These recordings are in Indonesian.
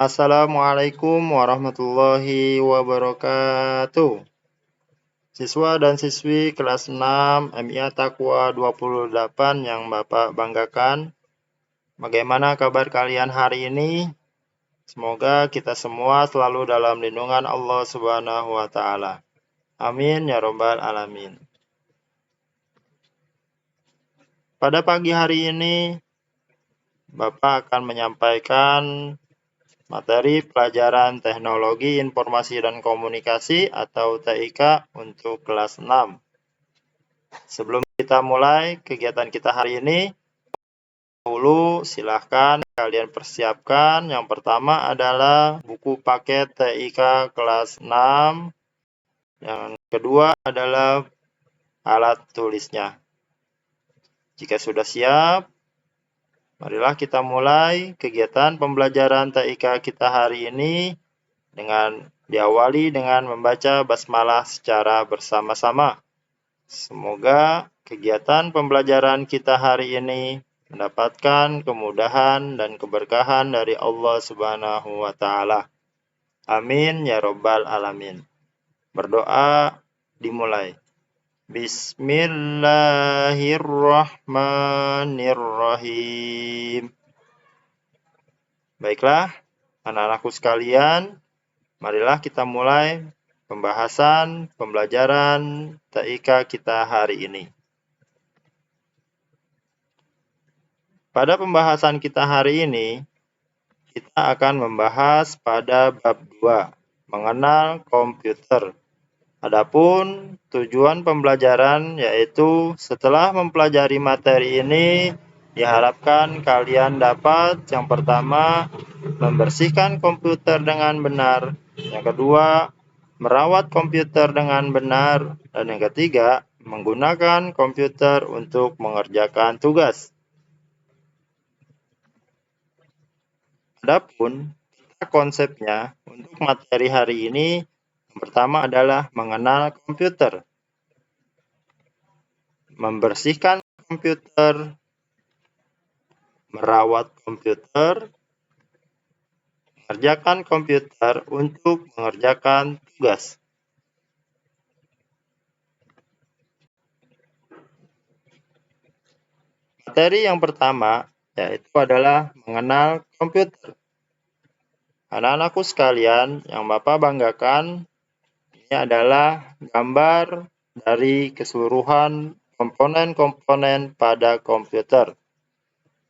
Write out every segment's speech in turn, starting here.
Assalamualaikum warahmatullahi wabarakatuh. Siswa dan siswi kelas 6 MIA Taqwa 28 yang Bapak banggakan. Bagaimana kabar kalian hari ini? Semoga kita semua selalu dalam lindungan Allah Subhanahu wa taala. Amin ya robbal alamin. Pada pagi hari ini Bapak akan menyampaikan materi pelajaran Teknologi Informasi dan Komunikasi atau TIK untuk kelas 6. Sebelum kita mulai kegiatan kita hari ini, dahulu silahkan kalian persiapkan. Yang pertama adalah buku paket TIK kelas 6. Yang kedua adalah alat tulisnya. Jika sudah siap, marilah kita mulai kegiatan pembelajaran TIK kita hari ini dengan diawali dengan membaca basmalah secara bersama-sama. Semoga kegiatan pembelajaran kita hari ini mendapatkan kemudahan dan keberkahan dari Allah Subhanahu wa taala. Amin ya robbal alamin. Berdoa dimulai. Bismillahirrahmanirrahim. Baiklah, anak-anakku sekalian, marilah kita mulai pembahasan pembelajaran TIK kita hari ini. Pada pembahasan kita hari ini, kita akan membahas pada bab 2, mengenal komputer. Adapun tujuan pembelajaran yaitu setelah mempelajari materi ini, diharapkan kalian dapat yang pertama membersihkan komputer dengan benar, yang kedua merawat komputer dengan benar, dan yang ketiga menggunakan komputer untuk mengerjakan tugas. Adapun konsepnya untuk materi hari ini, yang pertama adalah mengenal komputer, membersihkan komputer, merawat komputer, mengerjakan komputer untuk mengerjakan tugas. Materi yang pertama yaitu adalah mengenal komputer. Anak-anakku sekalian yang Bapak banggakan, ini adalah gambar dari keseluruhan komponen-komponen pada komputer.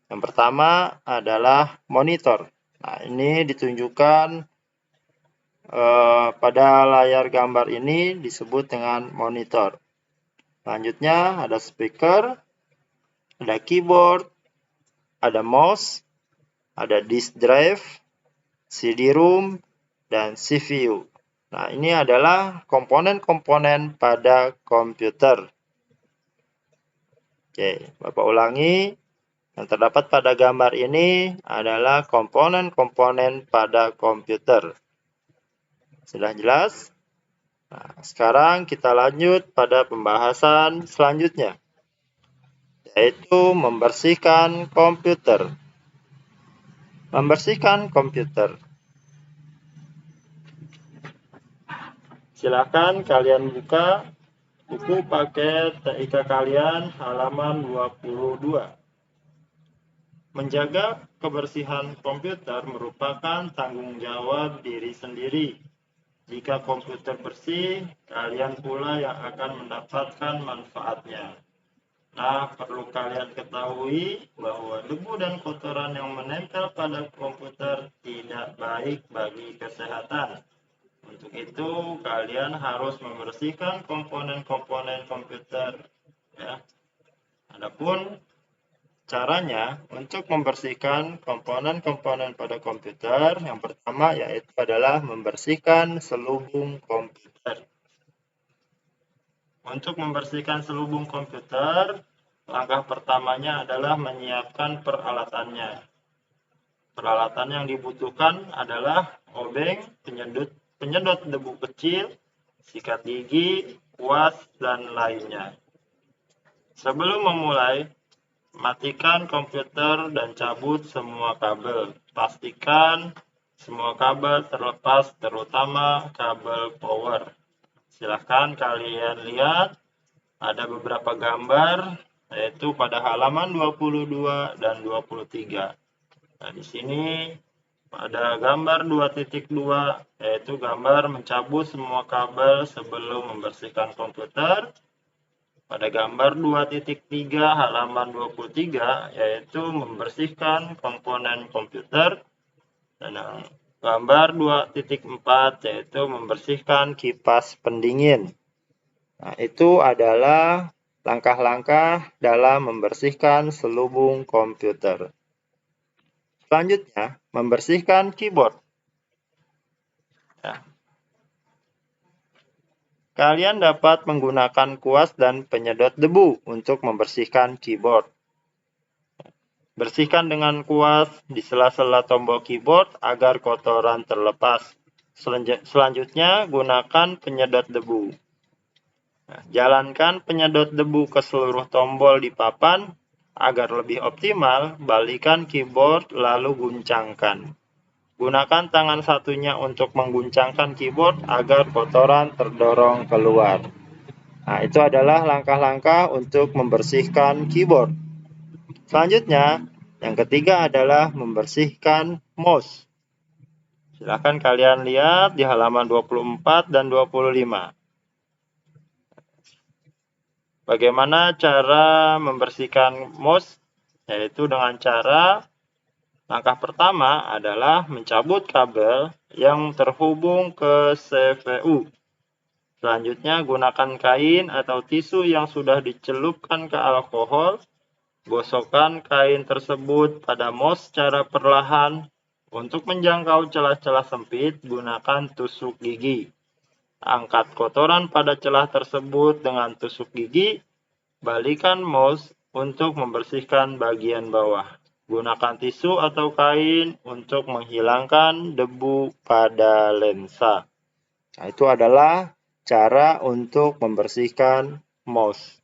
Yang pertama adalah monitor. Nah, ini ditunjukkan pada layar gambar ini disebut dengan monitor. Selanjutnya ada speaker, ada keyboard, ada mouse, ada disk drive, CD-ROM, dan CPU. Nah, ini adalah komponen-komponen pada komputer. Oke, Bapak ulangi. Yang terdapat pada gambar ini adalah komponen-komponen pada komputer. Sudah jelas? Nah, sekarang kita lanjut pada pembahasan selanjutnya, yaitu membersihkan komputer. Membersihkan komputer. Silakan kalian buka buku paket TIK kalian halaman 22. Menjaga kebersihan komputer merupakan tanggung jawab diri sendiri. Jika komputer bersih, kalian pula yang akan mendapatkan manfaatnya. Nah, perlu kalian ketahui bahwa debu dan kotoran yang menempel pada komputer tidak baik bagi kesehatan. Untuk itu, kalian harus membersihkan komponen-komponen komputer. Ya. Adapun caranya untuk membersihkan komponen-komponen pada komputer, yang pertama yaitu adalah membersihkan selubung komputer. Untuk membersihkan selubung komputer, langkah pertamanya adalah menyiapkan peralatannya. Peralatan yang dibutuhkan adalah obeng, penyedot debu kecil, sikat gigi, kuas, dan lainnya. Sebelum memulai, matikan komputer dan cabut semua kabel. Pastikan semua kabel terlepas terutama kabel power. Silahkan kalian lihat, ada beberapa gambar yaitu pada halaman 22 dan 23. Nah, di sini ada gambar 2.2 yaitu gambar mencabut semua kabel sebelum membersihkan komputer. Pada gambar 2.3 halaman 23 yaitu membersihkan komponen komputer. Dan gambar 2.4 yaitu membersihkan kipas pendingin. Nah, itu adalah langkah-langkah dalam membersihkan selubung komputer. Selanjutnya, membersihkan keyboard. Nah, kalian dapat menggunakan kuas dan penyedot debu untuk membersihkan keyboard. Bersihkan dengan kuas di sela-sela tombol keyboard agar kotoran terlepas. Selanjutnya, gunakan penyedot debu. Nah, jalankan penyedot debu ke seluruh tombol di papan. Agar lebih optimal, balikan keyboard lalu guncangkan. Gunakan tangan satunya untuk mengguncangkan keyboard agar kotoran terdorong keluar. Nah, itu adalah langkah-langkah untuk membersihkan keyboard. Selanjutnya, yang ketiga adalah membersihkan mouse. Silahkan kalian lihat di halaman 24 dan 25. Bagaimana cara membersihkan mouse? Yaitu dengan cara langkah pertama adalah mencabut kabel yang terhubung ke CPU. Selanjutnya, gunakan kain atau tisu yang sudah dicelupkan ke alkohol. Gosokkan kain tersebut pada mouse secara perlahan. Untuk menjangkau celah-celah sempit, gunakan tusuk gigi. Angkat kotoran pada celah tersebut dengan tusuk gigi. Balikan mouse untuk membersihkan bagian bawah. Gunakan tisu atau kain untuk menghilangkan debu pada lensa. Nah, itu adalah cara untuk membersihkan mouse.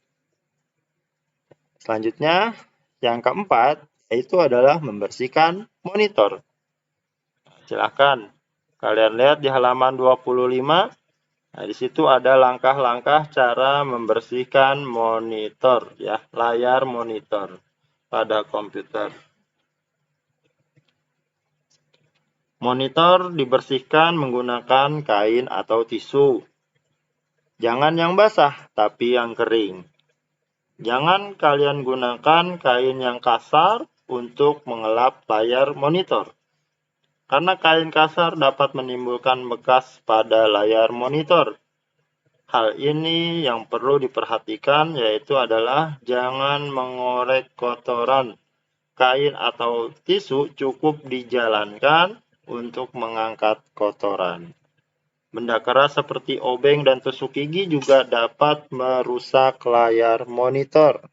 Selanjutnya, yang keempat, yaitu adalah membersihkan monitor. Silakan kalian lihat di halaman 25. Nah, di situ ada langkah-langkah cara membersihkan monitor, ya, layar monitor pada komputer. Monitor dibersihkan menggunakan kain atau tisu. Jangan yang basah, tapi yang kering. Jangan kalian gunakan kain yang kasar untuk mengelap layar monitor. Karena kain kasar dapat menimbulkan bekas pada layar monitor. Hal ini yang perlu diperhatikan yaitu adalah jangan mengorek kotoran. Kain atau tisu cukup dijalankan untuk mengangkat kotoran. Benda keras seperti obeng dan tusuk gigi juga dapat merusak layar monitor.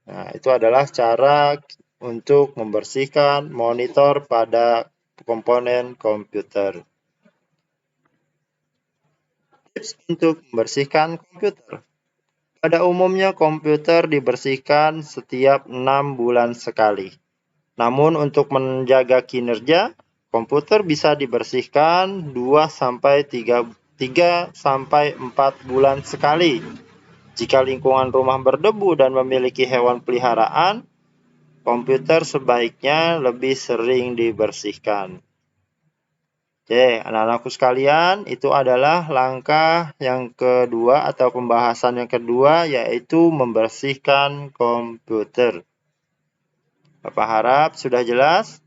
Nah, itu adalah cara untuk membersihkan monitor pada komponen komputer. Tips untuk membersihkan komputer. Pada umumnya komputer dibersihkan setiap 6 bulan sekali. Namun untuk menjaga kinerja, komputer bisa dibersihkan 2-3-4 bulan sekali. Jika lingkungan rumah berdebu dan memiliki hewan peliharaan, komputer sebaiknya lebih sering dibersihkan. Oke, anak-anakku sekalian, itu adalah langkah yang kedua atau pembahasan yang kedua, yaitu membersihkan komputer. Bapak harap sudah jelas.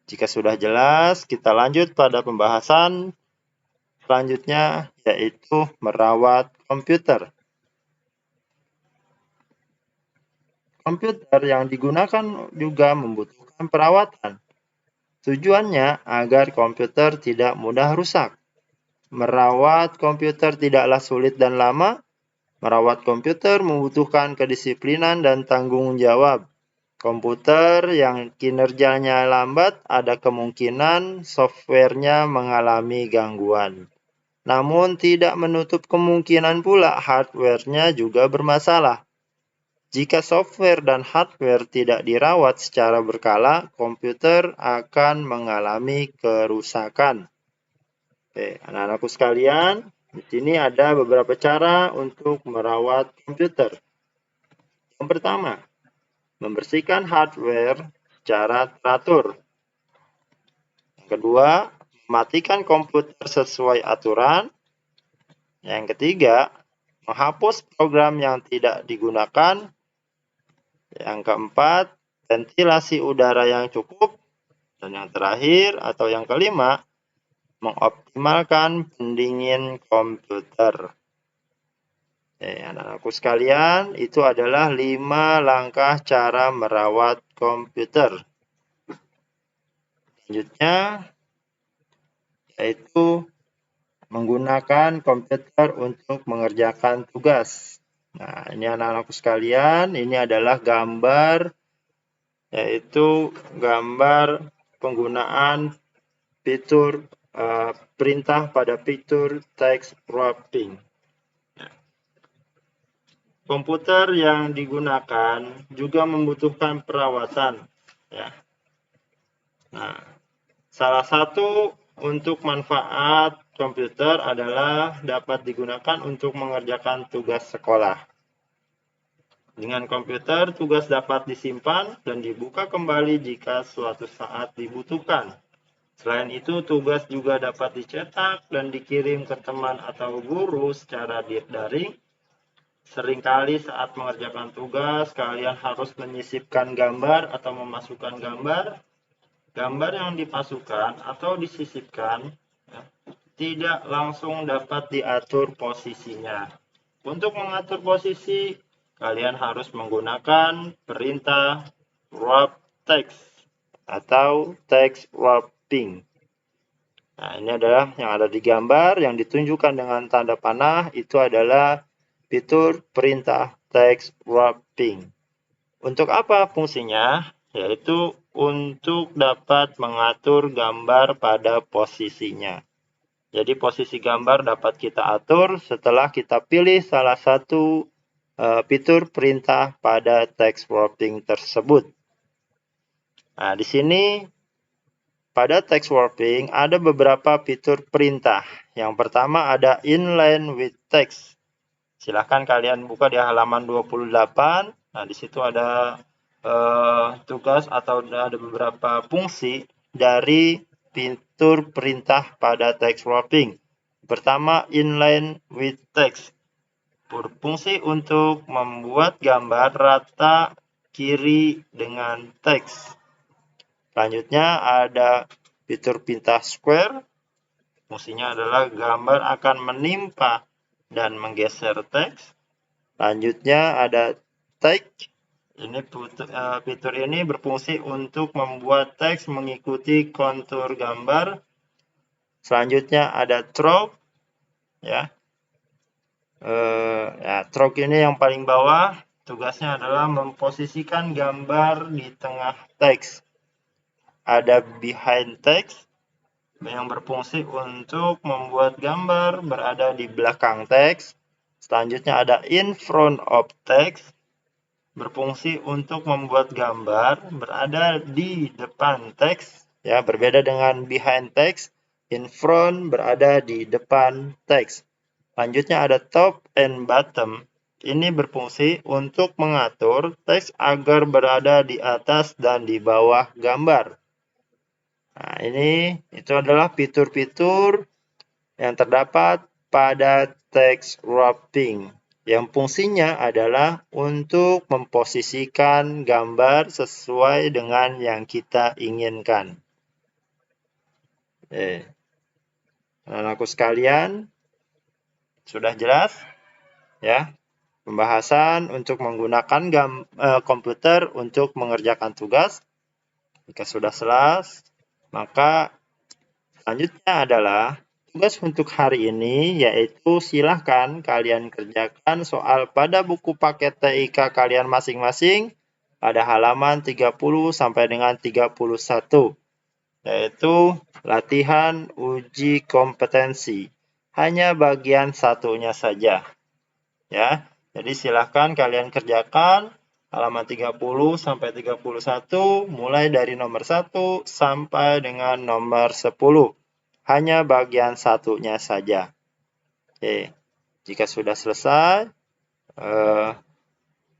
Jika sudah jelas, kita lanjut pada pembahasan selanjutnya, yaitu merawat komputer. Komputer yang digunakan juga membutuhkan perawatan. Tujuannya agar komputer tidak mudah rusak. Merawat komputer tidaklah sulit dan lama. Merawat komputer membutuhkan kedisiplinan dan tanggung jawab. Komputer yang kinerjanya lambat ada kemungkinan softwarenya mengalami gangguan. Namun tidak menutup kemungkinan pula hardwarenya juga bermasalah. Jika software dan hardware tidak dirawat secara berkala, komputer akan mengalami kerusakan. Oke, anak-anakku sekalian, di sini ada beberapa cara untuk merawat komputer. Yang pertama, membersihkan hardware secara teratur. Yang kedua, mematikan komputer sesuai aturan. Yang ketiga, menghapus program yang tidak digunakan. Yang keempat, ventilasi udara yang cukup. Dan yang terakhir atau yang kelima, mengoptimalkan pendingin komputer. Anak-anakku sekalian, itu adalah 5 langkah cara merawat komputer. Selanjutnya, yaitu menggunakan komputer untuk mengerjakan tugas. Nah, ini anak-anakku sekalian, ini adalah gambar, yaitu gambar penggunaan fitur perintah pada fitur text wrapping. Komputer yang digunakan juga membutuhkan perawatan. Ya. Nah, salah satu untuk manfaat komputer adalah dapat digunakan untuk mengerjakan tugas sekolah. Dengan komputer, tugas dapat disimpan dan dibuka kembali jika suatu saat dibutuhkan. Selain itu, tugas juga dapat dicetak dan dikirim ke teman atau guru secara daring. Seringkali saat mengerjakan tugas, kalian harus menyisipkan gambar atau memasukkan gambar. Gambar yang dipasukkan atau disisipkan tidak langsung dapat diatur posisinya. Untuk mengatur posisi, kalian harus menggunakan perintah wrap text atau text wrapping. Nah, ini adalah yang ada di gambar yang ditunjukkan dengan tanda panah, itu adalah fitur perintah text wrapping. Untuk apa fungsinya? Yaitu untuk dapat mengatur gambar pada posisinya. Jadi posisi gambar dapat kita atur setelah kita pilih salah satu fitur perintah pada text wrapping tersebut. Nah, di sini pada text wrapping ada beberapa fitur perintah. Yang pertama ada inline with text. Silahkan kalian buka di halaman 28. Nah, di situ ada tugas atau ada beberapa fungsi dari fitur perintah pada text wrapping. Pertama, inline with text. Berfungsi untuk membuat gambar rata kiri dengan teks. Selanjutnya ada fitur perintah square. Fungsinya adalah gambar akan menimpa dan menggeser teks. Selanjutnya ada tag. Ini fitur ini berfungsi untuk membuat teks mengikuti kontur gambar. Selanjutnya ada stroke, ya. Stroke ini yang paling bawah, tugasnya adalah memposisikan gambar di tengah teks. Ada behind text yang berfungsi untuk membuat gambar berada di belakang teks. Selanjutnya ada in front of text, berfungsi untuk membuat gambar berada di depan teks, ya, berbeda dengan behind text. In front berada di depan teks. Selanjutnya ada top and bottom. Ini berfungsi untuk mengatur teks agar berada di atas dan di bawah gambar. Nah, itu adalah fitur-fitur yang terdapat pada text wrapping, yang fungsinya adalah untuk memposisikan gambar sesuai dengan yang kita inginkan. Anak-anakku sekalian, sudah jelas ya pembahasan untuk menggunakan komputer untuk mengerjakan tugas. Jika sudah selesai, maka selanjutnya adalah tugas untuk hari ini, yaitu silahkan kalian kerjakan soal pada buku paket TIK kalian masing-masing pada halaman 30 sampai dengan 31, yaitu latihan uji kompetensi. Hanya bagian satunya saja. Ya, jadi silahkan kalian kerjakan halaman 30 sampai 31, mulai dari nomor 1 sampai dengan nomor 10. Hanya bagian satunya saja. Oke, jika sudah selesai,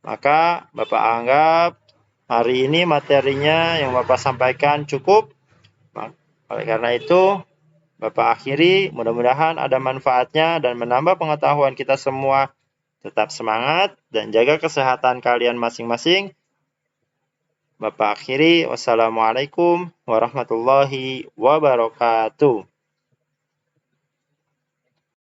maka Bapak anggap hari ini materinya yang Bapak sampaikan cukup. Oleh karena itu, Bapak akhiri, mudah-mudahan ada manfaatnya dan menambah pengetahuan kita semua. Tetap semangat dan jaga kesehatan kalian masing-masing. Bapak akhiri, wassalamualaikum warahmatullahi wabarakatuh.